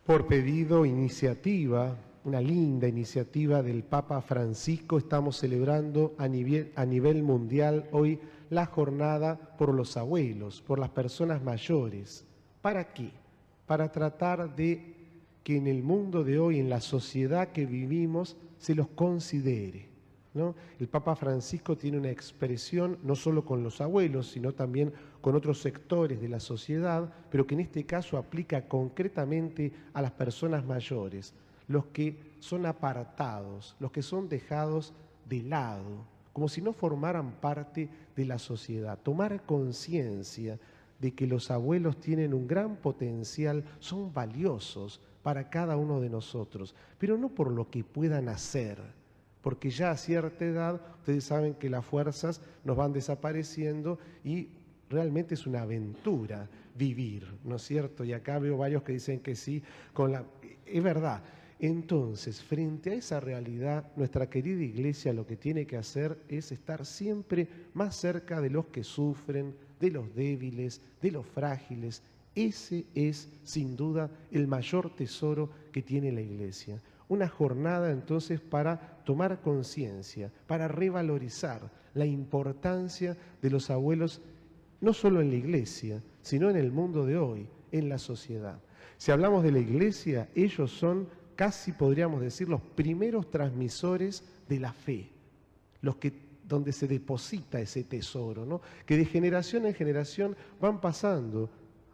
Por pedido, iniciativa, una linda iniciativa del Papa Francisco, estamos celebrando a nivel mundial hoy la jornada por los abuelos, por las personas mayores. ¿Para qué? Para tratar de que en el mundo de hoy, en la sociedad que vivimos, se los considere, ¿no? El Papa Francisco tiene una expresión no solo con los abuelos, sino también con otros sectores de la sociedad, pero que en este caso aplica concretamente a las personas mayores, los que son apartados, los que son dejados de lado, como si no formaran parte de la sociedad. Tomar conciencia de que los abuelos tienen un gran potencial, son valiosos para cada uno de nosotros, pero no por lo que puedan hacer, porque ya a cierta edad ustedes saben que las fuerzas nos van desapareciendo y realmente es una aventura vivir, ¿no es cierto? Y acá veo varios que dicen que sí, es verdad. Entonces, frente a esa realidad, nuestra querida Iglesia lo que tiene que hacer es estar siempre más cerca de los que sufren, de los débiles, de los frágiles. Ese es, sin duda, el mayor tesoro que tiene la Iglesia. Una jornada, entonces, para tomar conciencia, para revalorizar la importancia de los abuelos, no solo en la Iglesia, sino en el mundo de hoy, en la sociedad. Si hablamos de la Iglesia, ellos son, casi podríamos decir, los primeros transmisores de la fe, donde se deposita ese tesoro, ¿no? Que de generación en generación van pasando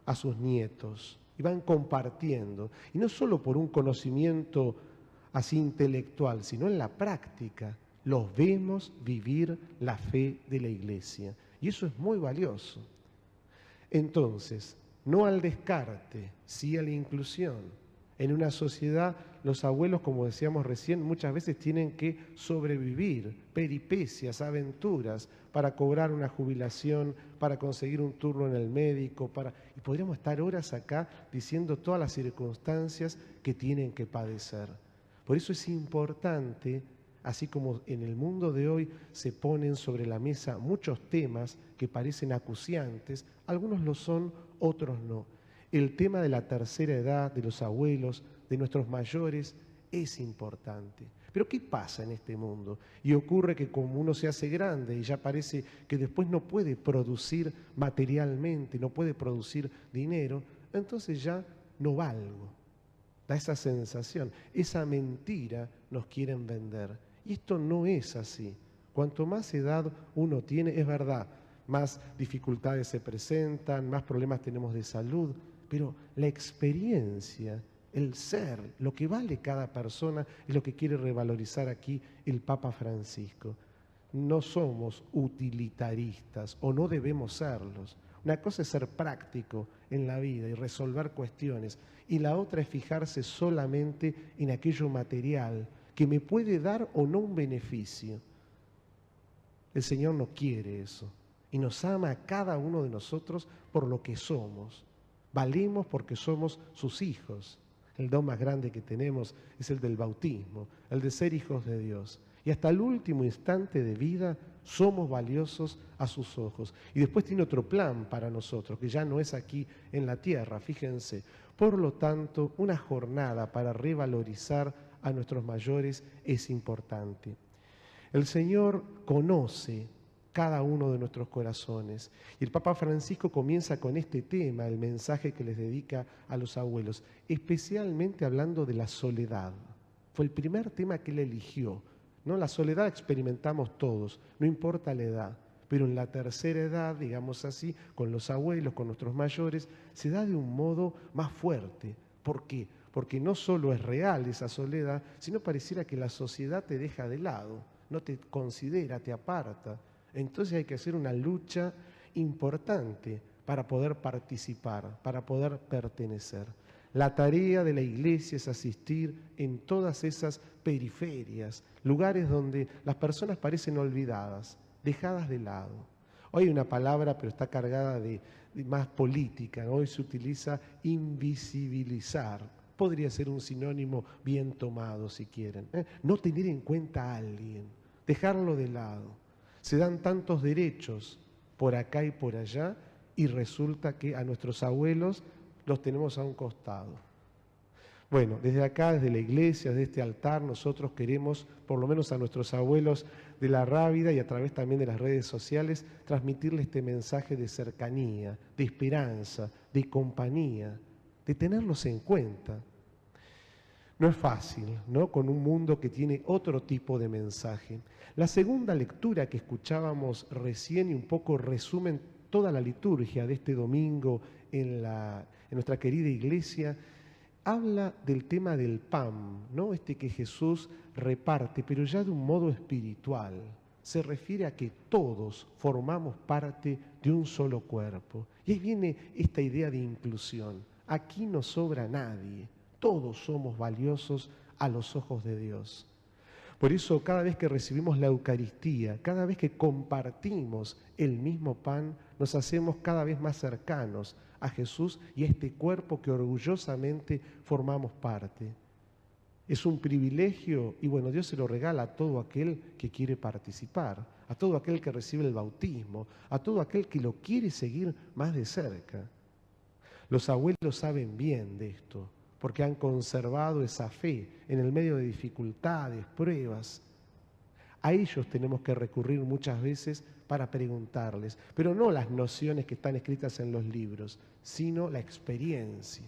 a sus nietos y van compartiendo, y no solo por un conocimiento así intelectual, sino en la práctica. Los vemos vivir la fe de la Iglesia, y eso es muy valioso. Entonces, no al descarte, sí a la inclusión. En una sociedad, los abuelos, como decíamos recién, muchas veces tienen que sobrevivir, peripecias, aventuras, para cobrar una jubilación, para conseguir un turno en el médico, y podríamos estar horas acá diciendo todas las circunstancias que tienen que padecer. Por eso es importante, así como en el mundo de hoy se ponen sobre la mesa muchos temas que parecen acuciantes, algunos lo son, otros no. El tema de la tercera edad, de los abuelos, de nuestros mayores, es importante. Pero ¿qué pasa en este mundo? Y ocurre que como uno se hace grande y ya parece que después no puede producir materialmente, no puede producir dinero, entonces ya no valgo. Da esa sensación, esa mentira nos quieren vender. Y esto no es así. Cuanto más edad uno tiene, es verdad, más dificultades se presentan, más problemas tenemos de salud, pero la experiencia, el ser, lo que vale cada persona es lo que quiere revalorizar aquí el Papa Francisco. No somos utilitaristas o no debemos serlos. Una cosa es ser práctico en la vida y resolver cuestiones, y la otra es fijarse solamente en aquello material que me puede dar o no un beneficio. El Señor no quiere eso y nos ama a cada uno de nosotros por lo que somos. Valemos porque somos sus hijos. El don más grande que tenemos es el del bautismo, el de ser hijos de Dios. Y hasta el último instante de vida somos valiosos a sus ojos. Y después tiene otro plan para nosotros, que ya no es aquí en la tierra, fíjense. Por lo tanto, una jornada para revalorizar a nuestros mayores es importante. El Señor conoce cada uno de nuestros corazones. Y el Papa Francisco comienza con este tema, el mensaje que les dedica a los abuelos, especialmente hablando de la soledad. Fue el primer tema que él eligió, ¿no? La soledad experimentamos todos, no importa la edad, pero en la tercera edad, digamos así, con los abuelos, con nuestros mayores, se da de un modo más fuerte. ¿Por qué? Porque no solo es real esa soledad, sino pareciera que la sociedad te deja de lado, no te considera, te aparta. Entonces hay que hacer una lucha importante para poder participar, para poder pertenecer. La tarea de la Iglesia es asistir en todas esas periferias, lugares donde las personas parecen olvidadas, dejadas de lado. Hoy hay una palabra, pero está cargada de más política. Hoy se utiliza invisibilizar. Podría ser un sinónimo bien tomado, si quieren. No tener en cuenta a alguien, dejarlo de lado. Se dan tantos derechos por acá y por allá y resulta que a nuestros abuelos los tenemos a un costado. Bueno, desde acá, desde la iglesia, desde este altar, nosotros queremos, por lo menos a nuestros abuelos de la Rábida y a través también de las redes sociales, transmitirles este mensaje de cercanía, de esperanza, de compañía, de tenerlos en cuenta. No es fácil, ¿no? Con un mundo que tiene otro tipo de mensaje. La segunda lectura que escuchábamos recién y un poco resumen toda la liturgia de este domingo en nuestra querida iglesia, habla del tema del pan, ¿no? Este que Jesús reparte, pero ya de un modo espiritual. Se refiere a que todos formamos parte de un solo cuerpo. Y ahí viene esta idea de inclusión. Aquí no sobra nadie. Todos somos valiosos a los ojos de Dios. Por eso cada vez que recibimos la Eucaristía, cada vez que compartimos el mismo pan, nos hacemos cada vez más cercanos a Jesús y a este cuerpo que orgullosamente formamos parte. Es un privilegio y bueno, Dios se lo regala a todo aquel que quiere participar, a todo aquel que recibe el bautismo, a todo aquel que lo quiere seguir más de cerca. Los abuelos saben bien de esto, porque han conservado esa fe en el medio de dificultades, pruebas. A ellos tenemos que recurrir muchas veces para preguntarles, pero no las nociones que están escritas en los libros, sino la experiencia.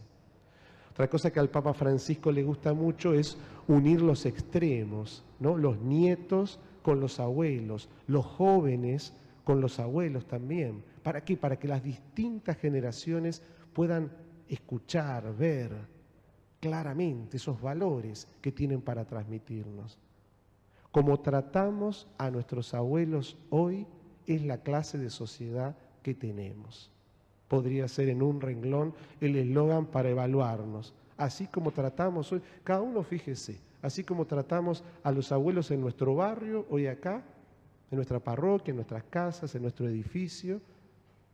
Otra cosa que al Papa Francisco le gusta mucho es unir los extremos, ¿no? Los nietos con los abuelos, los jóvenes con los abuelos también. ¿Para qué? Para que las distintas generaciones puedan escuchar, ver claramente esos valores que tienen para transmitirnos. Como tratamos a nuestros abuelos hoy es la clase de sociedad que tenemos. Podría ser en un renglón el eslogan para evaluarnos. Así como tratamos hoy, cada uno fíjese, así como tratamos a los abuelos en nuestro barrio, hoy acá, en nuestra parroquia, en nuestras casas, en nuestro edificio,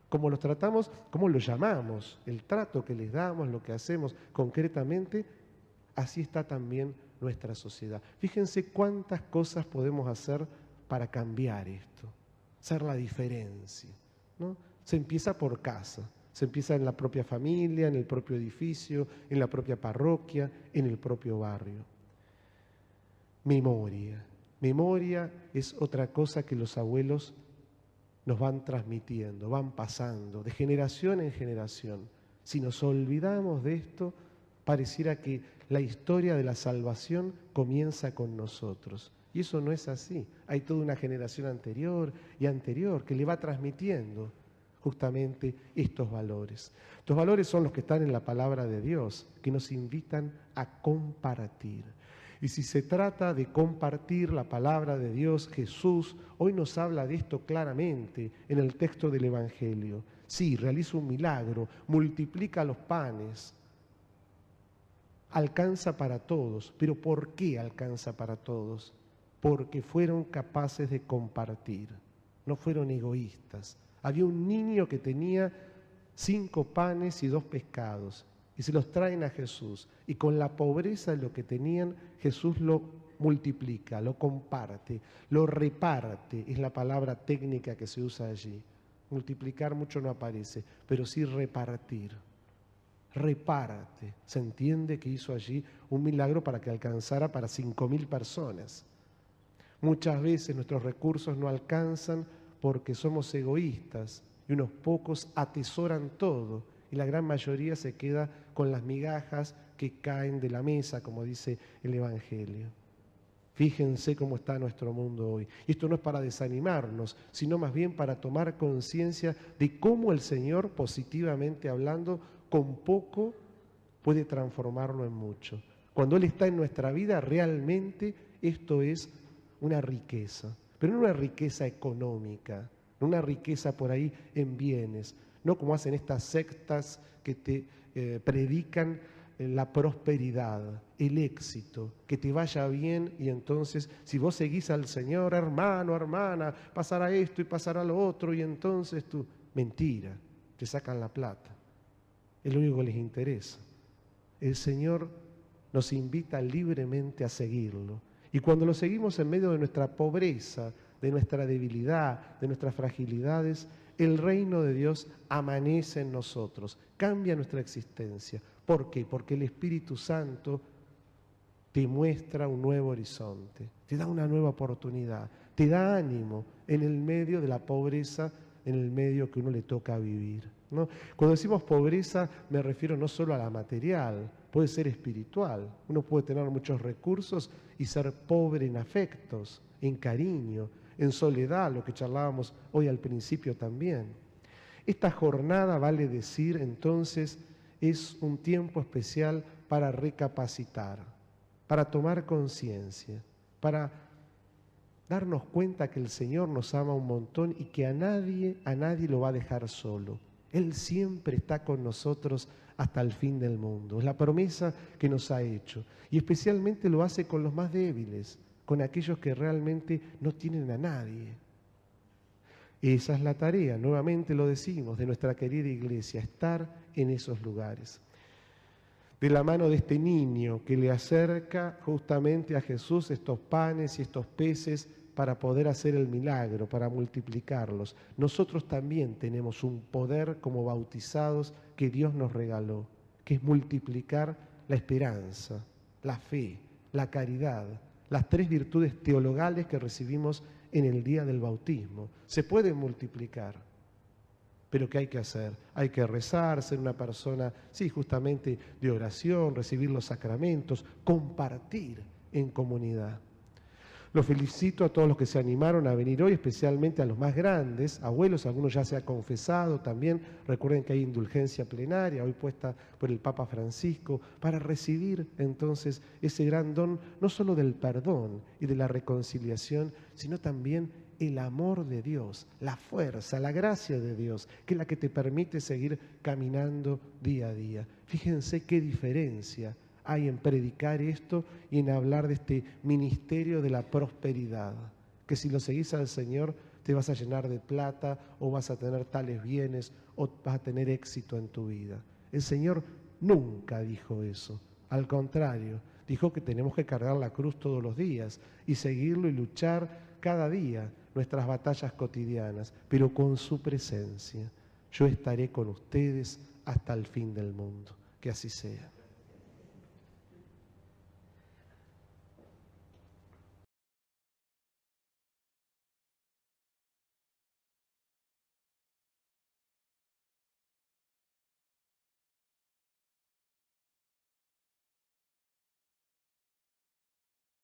como los tratamos, como los llamamos, el trato que les damos, lo que hacemos concretamente, así está también nuestra sociedad. Fíjense cuántas cosas podemos hacer para cambiar esto, hacer la diferencia, ¿no? Se empieza por casa, se empieza en la propia familia, en el propio edificio, en la propia parroquia, en el propio barrio. Memoria. Memoria es otra cosa que los abuelos nos van transmitiendo, van pasando de generación en generación. Si nos olvidamos de esto, pareciera que la historia de la salvación comienza con nosotros. Y eso no es así. Hay toda una generación anterior y anterior que le va transmitiendo justamente estos valores. Estos valores son los que están en la palabra de Dios, que nos invitan a compartir. Y si se trata de compartir la palabra de Dios, Jesús hoy nos habla de esto claramente en el texto del Evangelio. Sí, realiza un milagro, multiplica los panes, alcanza para todos. ¿Pero por qué alcanza para todos? Porque fueron capaces de compartir, no fueron egoístas. Había un niño que tenía 5 panes y 2 pescados. Y se los traen a Jesús. Y con la pobreza de lo que tenían, Jesús lo multiplica, lo comparte, lo reparte. Es la palabra técnica que se usa allí. Multiplicar mucho no aparece, pero sí repartir. Reparte. Se entiende que hizo allí un milagro para que alcanzara para 5.000 personas. Muchas veces nuestros recursos no alcanzan porque somos egoístas y unos pocos atesoran todo. Y la gran mayoría se queda con las migajas que caen de la mesa, como dice el Evangelio. Fíjense cómo está nuestro mundo hoy. Y esto no es para desanimarnos, sino más bien para tomar conciencia de cómo el Señor, positivamente hablando, con poco puede transformarlo en mucho. Cuando Él está en nuestra vida, realmente esto es una riqueza. Pero no una riqueza económica, no una riqueza por ahí en bienes, no como hacen estas sectas que te predican la prosperidad, el éxito, que te vaya bien y entonces si vos seguís al Señor, hermano, hermana, pasará esto y pasará lo otro y entonces tú, mentira, te sacan la plata, es lo único que les interesa. El Señor nos invita libremente a seguirlo y cuando lo seguimos en medio de nuestra pobreza, de nuestra debilidad, de nuestras fragilidades, el reino de Dios amanece en nosotros, cambia nuestra existencia. ¿Por qué? Porque el Espíritu Santo te muestra un nuevo horizonte, te da una nueva oportunidad, te da ánimo en el medio de la pobreza, en el medio que uno le toca vivir, ¿no? Cuando decimos pobreza me refiero no solo a la material, puede ser espiritual. Uno puede tener muchos recursos y ser pobre en afectos, en cariño, en soledad, lo que charlábamos hoy al principio también. Esta jornada, vale decir, entonces, es un tiempo especial para recapacitar, para tomar conciencia, para darnos cuenta que el Señor nos ama un montón y que a nadie lo va a dejar solo. Él siempre está con nosotros hasta el fin del mundo. Es la promesa que nos ha hecho. Y especialmente lo hace con los más débiles, con aquellos que realmente no tienen a nadie. Esa es la tarea, nuevamente lo decimos, de nuestra querida iglesia, estar en esos lugares. De la mano de este niño que le acerca justamente a Jesús estos panes y estos peces para poder hacer el milagro, para multiplicarlos. Nosotros también tenemos un poder como bautizados que Dios nos regaló, que es multiplicar la esperanza, la fe, la caridad, las 3 virtudes teologales que recibimos en el día del bautismo. Se pueden multiplicar, pero ¿qué hay que hacer? Hay que rezar, ser una persona, sí, justamente de oración, recibir los sacramentos, compartir en comunidad. Los felicito a todos los que se animaron a venir hoy, especialmente a los más grandes, abuelos, algunos ya se han confesado también. Recuerden que hay indulgencia plenaria, hoy puesta por el Papa Francisco, para recibir entonces ese gran don, no solo del perdón y de la reconciliación, sino también el amor de Dios, la fuerza, la gracia de Dios, que es la que te permite seguir caminando día a día. Fíjense qué diferencia hay en predicar esto y en hablar de este ministerio de la prosperidad, que si lo seguís al Señor te vas a llenar de plata o vas a tener tales bienes o vas a tener éxito en tu vida. El Señor nunca dijo eso, al contrario, dijo que tenemos que cargar la cruz todos los días y seguirlo y luchar cada día nuestras batallas cotidianas, pero con su presencia. Yo estaré con ustedes hasta el fin del mundo. Que así sea.